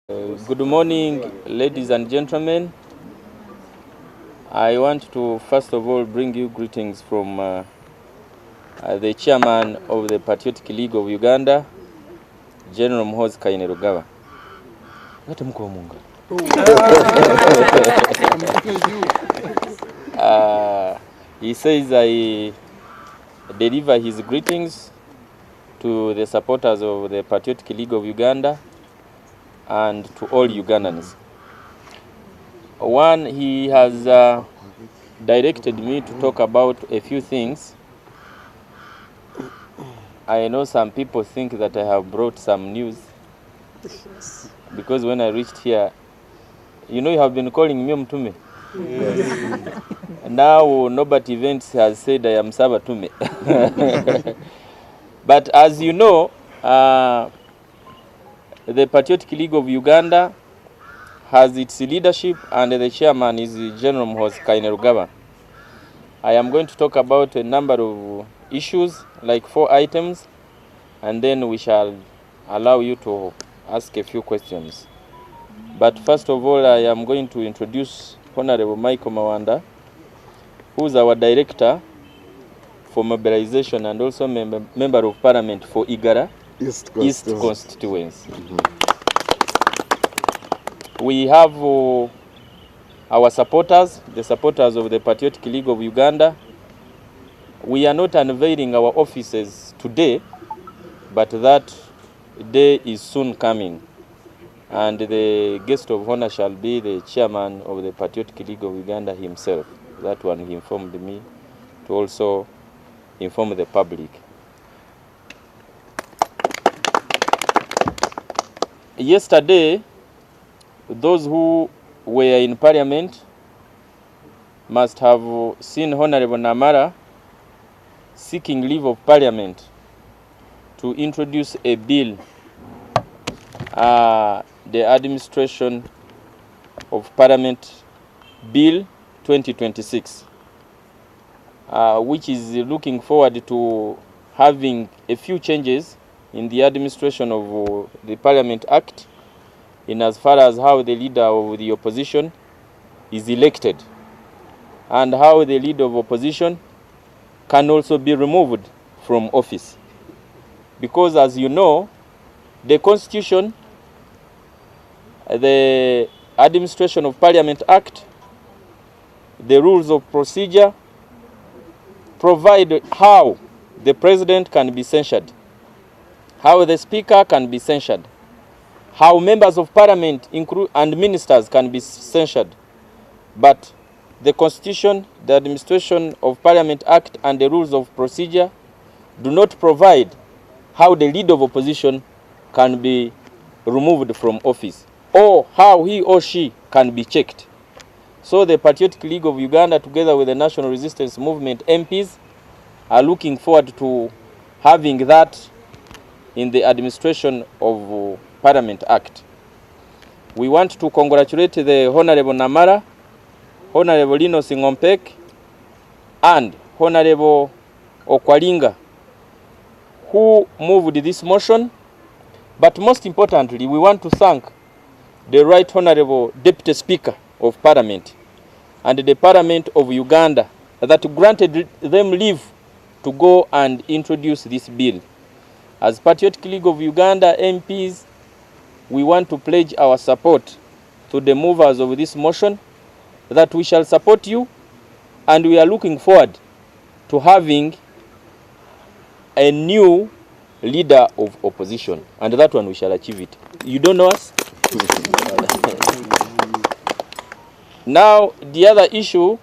Good morning, ladies and gentlemen. I want to first of all bring you greetings from the chairman of the Patriotic League of Uganda, General MUHOOZI Vs He says I deliver his greetings to the supporters of the Patriotic League of Uganda and to all Ugandans. One, he has directed me to talk about a few things. I know some people think that I have brought some news because when I reached here, you know, you have been calling me Mtume. Yes. Now Nobody Events has said I am Saba Tume. But as you know, the Patriotic League of Uganda has its leadership and the chairman is General MUHOOZI Vs. I am going to talk about a number of issues, like 4 items, and then we shall allow you to ask a few questions. But first of all, I am going to introduce Honorable Michael Mawanda, who is our director for mobilization and also member of parliament for Igara East constituency. We have our supporters, the supporters of the Patriotic League of Uganda. We are not unveiling our offices today, but that day is soon coming. And the guest of honor shall be the chairman of the Patriotic League of Uganda himself. That one he informed me to also inform the public. Yesterday, those who were in parliament must have seen Honorable Namara seeking leave of parliament to introduce a bill, the Administration of Parliament Bill 2026, which is looking forward to having a few changes in the administration of the Parliament Act, in as far as how the leader of the opposition is elected and how the leader of opposition can also be removed from office. Because as you know, the Constitution, the Administration of Parliament Act, the rules of procedure provide how the president can be censured, how the speaker can be censured, how members of parliament and ministers can be censured. But the Constitution, the Administration of Parliament Act, and the rules of procedure do not provide how the leader of opposition can be removed from office or how he or she can be checked. So the Patriotic League of Uganda, together with the National Resistance Movement MPs, are looking forward to having that in the Administration of Parliament Act. We want to congratulate the Honorable Namara, Honorable Lino Singompek, and Honorable Okwalinga, who moved this motion. But most importantly, we want to thank the Right Honorable Deputy Speaker of Parliament and the Parliament of Uganda that granted them leave to go and introduce this bill. As Patriotic League of Uganda MPs, we want to pledge our support to the movers of this motion, that we shall support you, and we are looking forward to having a new leader of opposition, and that one we shall achieve it. You don't know us? Now, the other issue,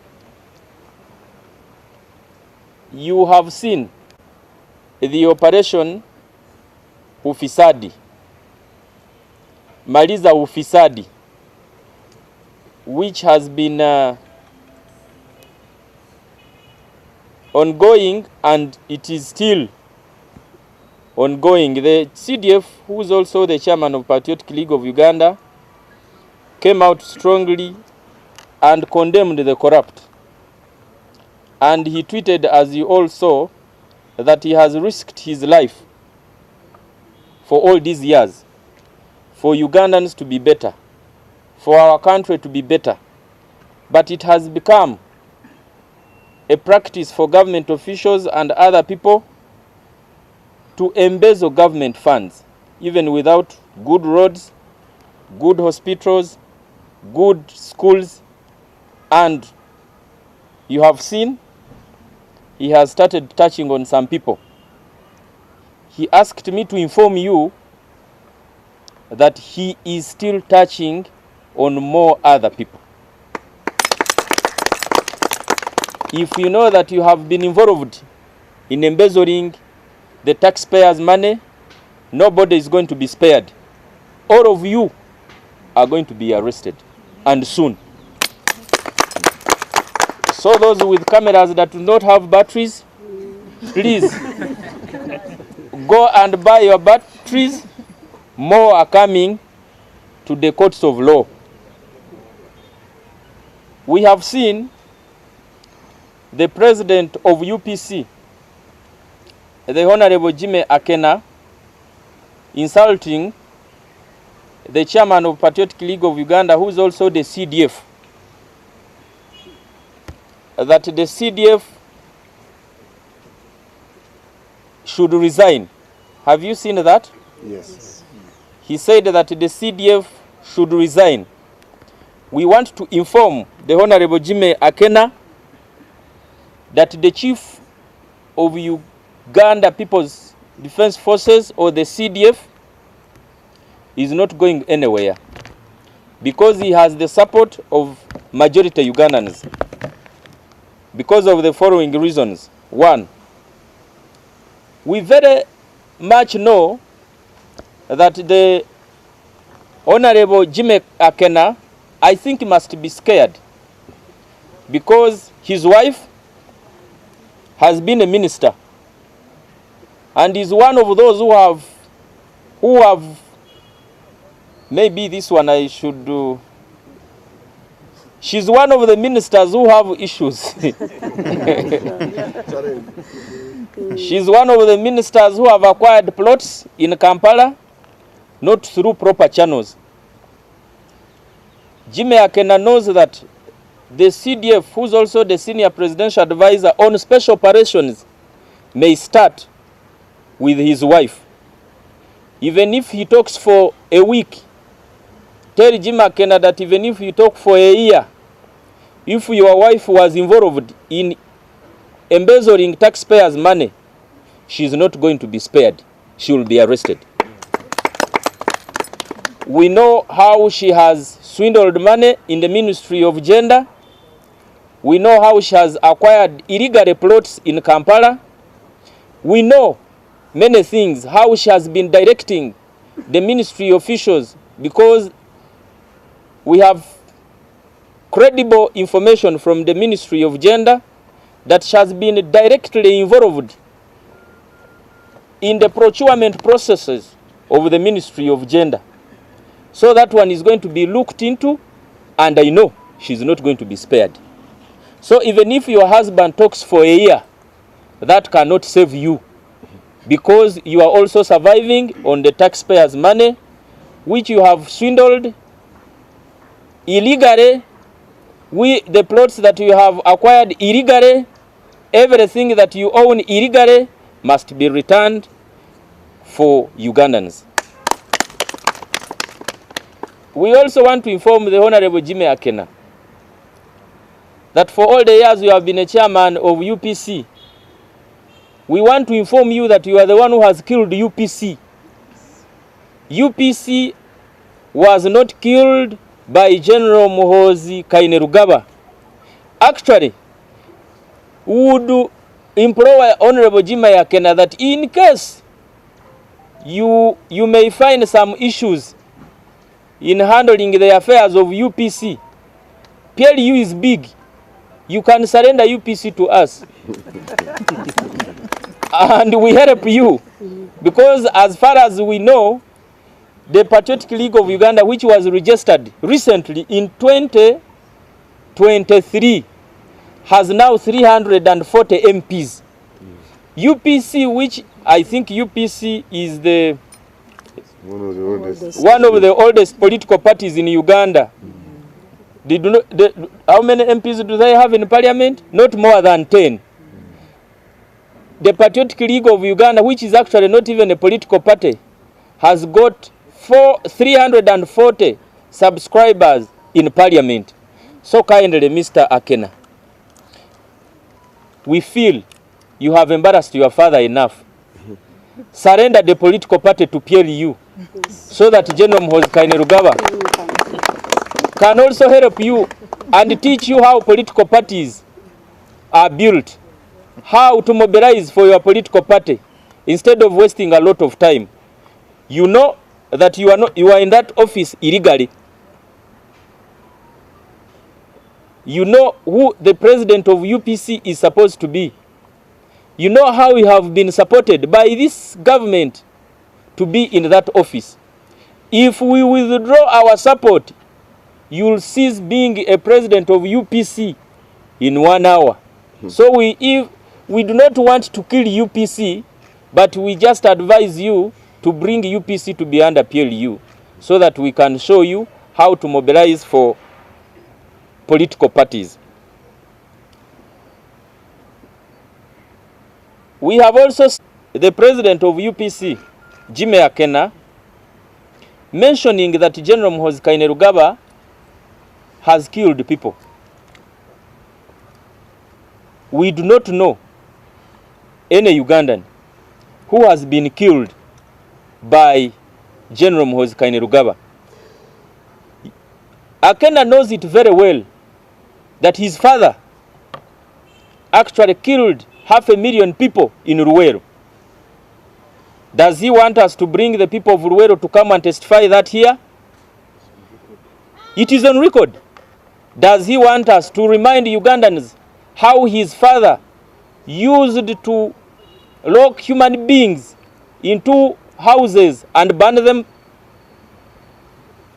you have seen the operation Ufisadi, Maliza Ufisadi, which has been ongoing, and it is still ongoing. The CDF, who is also the chairman of Patriotic League of Uganda, came out strongly and condemned the corrupt. And he tweeted, as you all saw, that he has risked his life for all these years for Ugandans to be better, for our country to be better. But it has become a practice for government officials and other people to embezzle government funds, even without good roads, good hospitals, good schools. And you have seen he has started touching on some people. He asked me to inform you that he is still touching on more other people. If you know that you have been involved in embezzling the taxpayers' money, nobody is going to be spared. All of you are going to be arrested, and soon. So those with cameras that do not have batteries, please go and buy your batteries. More are coming to the courts of law. We have seen the president of UPC, the Honorable Jimmy Akena, insulting the chairman of Patriotic League of Uganda, who is also the CDF, that the CDF should resign. Have you seen that? Yes. He said that the CDF should resign. We want to inform the Honorable Jimmy Akena that the chief of Uganda People's Defense Forces, or the CDF, is not going anywhere because he has the support of majority Ugandans because of the following reasons. One, we very much know that the Honorable Jimmy Akena, I think, must be scared because his wife has been a minister and is one of those who have maybe this one I should do. She's one of the ministers who have issues. She's one of the ministers who have acquired plots in Kampala, not through proper channels. Jimmy Akena knows that the CDF, who's also the senior presidential advisor on special operations, may start with his wife. Even if he talks for a week, tell Jimmy Akena that even if you talk for a year, if your wife was involved in embezzling taxpayers' money, she is not going to be spared. She will be arrested. We know how she has swindled money in the Ministry of Gender. We know how she has acquired illegal plots in Kampala. We know many things, how she has been directing the ministry officials, because we have credible information from the Ministry of Gender that she has been directly involved in the procurement processes of the Ministry of Gender. So that one is going to be looked into, and I know she's not going to be spared. So even if your husband talks for a year, that cannot save you, because you are also surviving on the taxpayers' money, which you have swindled illegally. The plots that you have acquired illegally, everything that you own illegally must be returned for Ugandans. We also want to inform the Honorable Jimmy Akena that for all the years you have been a chairman of UPC, we want to inform you that you are the one who has killed UPC. UPC was not killed by General MUHOOZI Vs. Actually, we would implore Honorable Jimmy Akena that in case you may find some issues in handling the affairs of UPC, PLU is big. You can surrender UPC to us. And we help you. Because as far as we know, the Patriotic League of Uganda, which was registered recently in 2023, has now 340 MPs. UPC, which I think UPC is One of the oldest political parties in Uganda. How many MPs do they have in parliament? Not more than 10. The Patriotic League of Uganda, which is actually not even a political party, has got 340 subscribers in parliament. So kindly, Mr. Akena, we feel you have embarrassed your father enough. Surrender the political party to PLU so that General MUHOOZI Kainerugaba can also help you and teach you how political parties are built, how to mobilize for your political party instead of wasting a lot of time. You know that you are in that office illegally. You know who the president of UPC is supposed to be. You know how we have been supported by this government to be in that office. If we withdraw our support, you will cease being a president of UPC in 1 hour. So if we do not want to kill UPC, but we just advise you to bring UPC to be under PLU so that we can show you how to mobilize for political parties. We have also the president of UPC, Jimmy Akena, mentioning that General MUHOOZI Kainerugaba has killed people. We do not know any Ugandan who has been killed by General MUHOOZI Kainerugaba. Akena knows it very well that his father actually killed 500,000 people in Ruwero. Does he want us to bring the people of Ruwero to come and testify that here? It is on record. Does he want us to remind Ugandans how his father used to lock human beings into houses and burn them?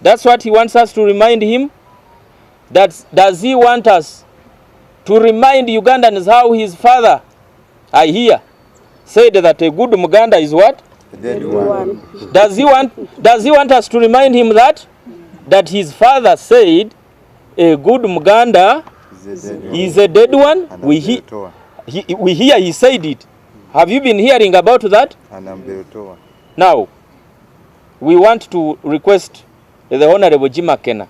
That's what he wants us to remind him. Does he want us to remind Ugandans how his father, I hear, said that a good Muganda is what? A dead one. Does he want us to remind him that his father said a good Muganda is a dead one? We hear he said it. Have you been hearing about that? Now, we want to request the Honorable Jimmy Akena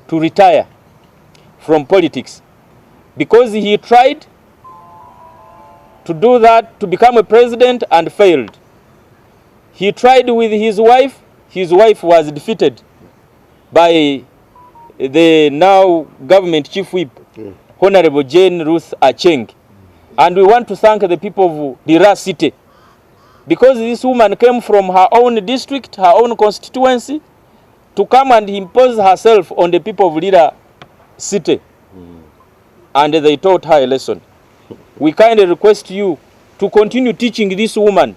to retire from politics because he tried to do that, to become a president, and failed. He tried with his wife. His wife was defeated by the now government chief whip, Honorable Jane Ruth Acheng. And we want to thank the people of Dira City because this woman came from her own district, her own constituency, to come and impose herself on the people of Dira City. And they taught her a lesson. We kindly request you to continue teaching this woman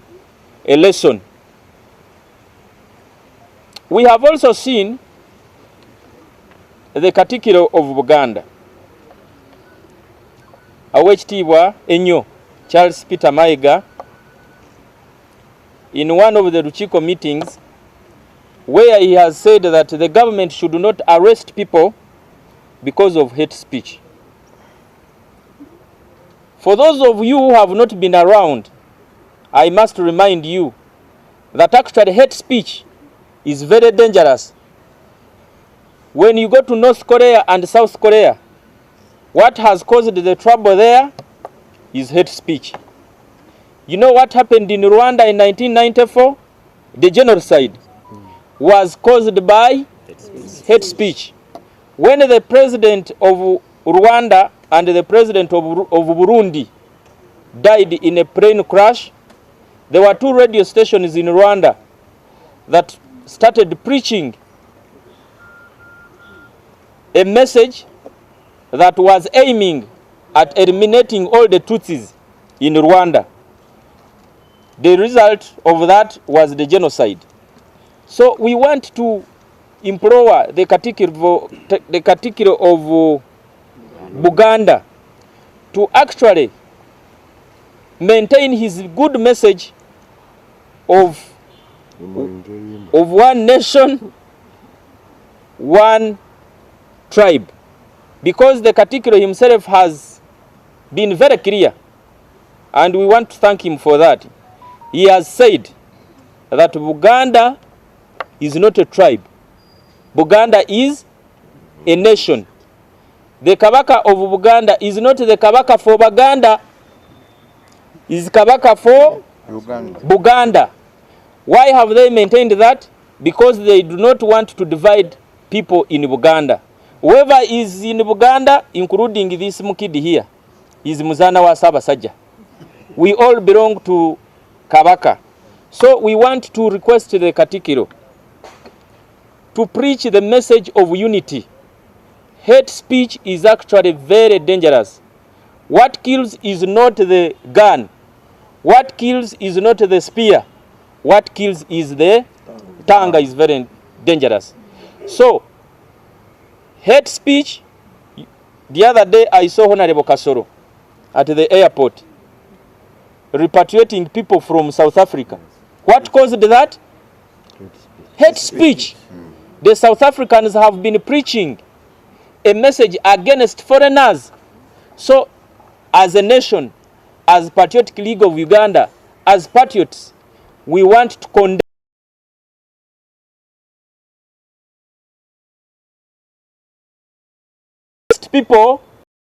a lesson. We have also seen the Katikiro of Buganda, Awechitibwa Enyo Charles Peter Mayiga, in one of the Ruchiko meetings, where he has said that the government should not arrest people because of hate speech. For those of you who have not been around, I must remind you that actually hate speech is very dangerous. When you go to North Korea and South Korea, what has caused the trouble there is hate speech. You know what happened in Rwanda in 1994? The genocide was caused by hate speech. When the president of Rwanda and the president of Burundi died in a plane crash, there were 2 radio stations in Rwanda that started preaching a message that was aiming at eliminating all the Tutsis in Rwanda. The result of that was the genocide. So we want to implore the Katikiro of Buganda to actually maintain his good message of of one nation, one tribe. Because the Katikiro himself has been very clear, and we want to thank him for that. He has said that Buganda is not a tribe. Buganda is a nation. The Kabaka of Buganda is not the Kabaka for Baganda, is Kabaka for Buganda. Why have they maintained that? Because they do not want to divide people in Buganda. Whoever is in Buganda, including this Mukidi here, is Muzana wa Sabasajja. We all belong to Kabaka. So we want to request the Katikiro to preach the message of unity. Hate speech is actually very dangerous. What kills is not the gun. What kills is not the spear. What kills is the tongue is very dangerous. So, hate speech, the other day I saw Honorable Kasoro at the airport repatriating people from South Africa. What caused that? Hate speech. The South Africans have been preaching a message against foreigners. So, as a nation, as Patriotic League of Uganda, as patriots, we want to condemn people